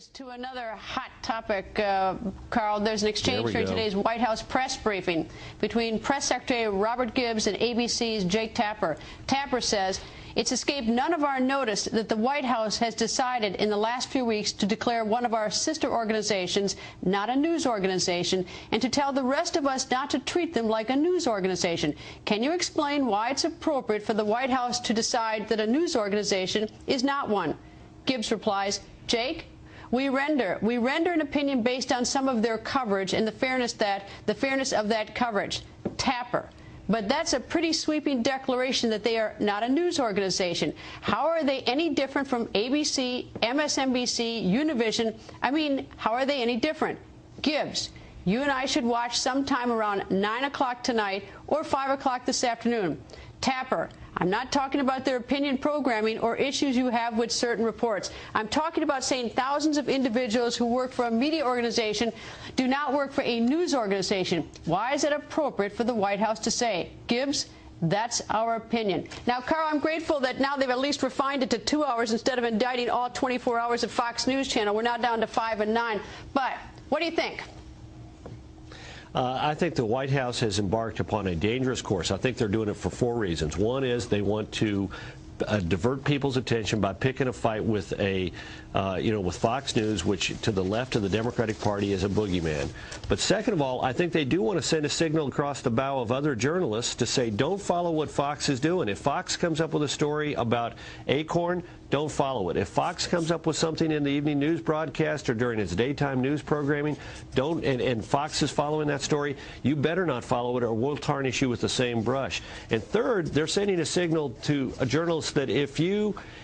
To another hot topic, Carl, there's an exchange during today's White House press briefing between Press Secretary Robert Gibbs and ABC's Jake Tapper. Tapper says, "It's escaped none of our notice that the White House has decided in the last few weeks to declare one of our sister organizations not a news organization and to tell the rest of us not to treat them like a news organization. Can you explain why it's appropriate for the White House to decide that a news organization is not one?" Gibbs replies, "Jake, We render an opinion based on some of their coverage and the fairness of that coverage." Tapper: "But that's a pretty sweeping declaration that they are not a news organization. How are they any different from ABC, MSNBC, Univision? I mean, how are they any different?" Gibbs: "You and I should watch sometime around 9 o'clock tonight or 5 o'clock this afternoon." Tapper: "I'm not talking about their opinion programming or issues you have with certain reports. I'm talking about saying thousands of individuals who work for a media organization do not work for a news organization. Why is it appropriate for the White House to say?" Gibbs: "That's our opinion." Now, Carl, I'm grateful that now they've at least refined it to 2 hours instead of indicting all 24 hours of Fox News Channel. We're now down to 5 and 9. But what do you think? I think the White House has embarked upon a dangerous course. I think they're doing it for 4 reasons. One is they want to divert people's attention by picking a fight with with Fox News, which to the left of the Democratic Party is a boogeyman. But second of all, I think they do want to send a signal across the bow of other journalists to say, don't follow what Fox is doing. If Fox comes up with a story about Acorn, don't follow it. If Fox comes up with something in the evening news broadcast or during its daytime news programming, and Fox is following that story, you better not follow it or we'll tarnish you with the same brush. And third, they're sending a signal to journalists that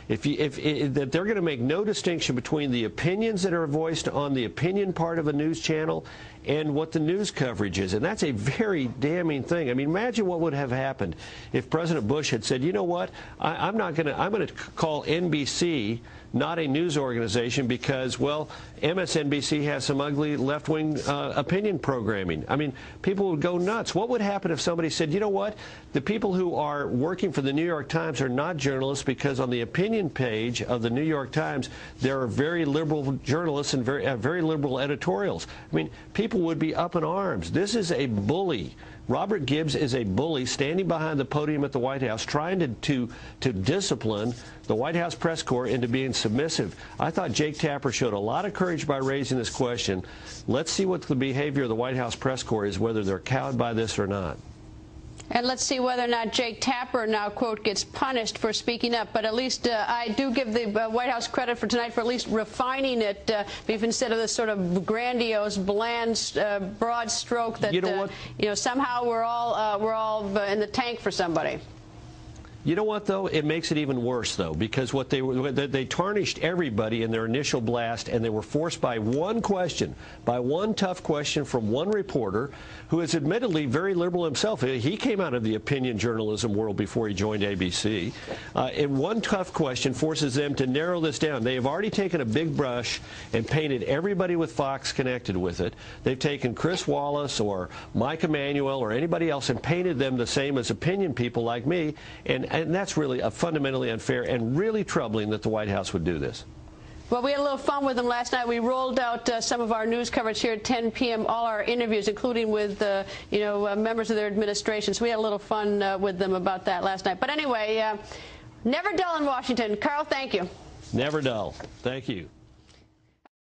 that they're going to make no distinction between the opinions that are voiced on the opinion part of a news channel and what the news coverage is. And that's a very damning thing. I mean, imagine what would have happened if President Bush had said, you know what, I'm going to call NBC not a news organization because, well, MSNBC has some ugly left-wing opinion programming. I mean, people would go nuts. What would happen if somebody said, you know what, the people who are working for the New York Times are not journalists because on the opinion page of the New York Times, there are very liberal journalists and very liberal editorials. I mean, people would be up in arms. This is a bully. Robert Gibbs is a bully standing behind the podium at the White House trying to discipline the White House press corps into being submissive. I thought Jake Tapper showed a lot of courage by raising this question. Let's see what the behavior of the White House press corps is, whether they're cowed by this or not. And let's see whether or not Jake Tapper now, quote, gets punished for speaking up. But at least I do give the White House credit for tonight for at least refining it, if instead of this sort of grandiose, bland, broad stroke that somehow we're all in the tank for somebody. You know what, though? It makes it even worse, though, because they tarnished everybody in their initial blast, and they were forced by one question, by one tough question from one reporter who is admittedly very liberal himself. He came out of the opinion journalism world before he joined ABC. And one tough question forces them to narrow this down. They have already taken a big brush and painted everybody with Fox connected with it. They've taken Chris Wallace or Mike Emanuel or anybody else and painted them the same as opinion people like me. And that's really fundamentally unfair and really troubling that the White House would do this. Well, we had a little fun with them last night. We rolled out some of our news coverage here at 10 p.m., all our interviews, including with, members of their administration. So we had a little fun with them about that last night. But anyway, never dull in Washington. Carl, thank you. Never dull. Thank you.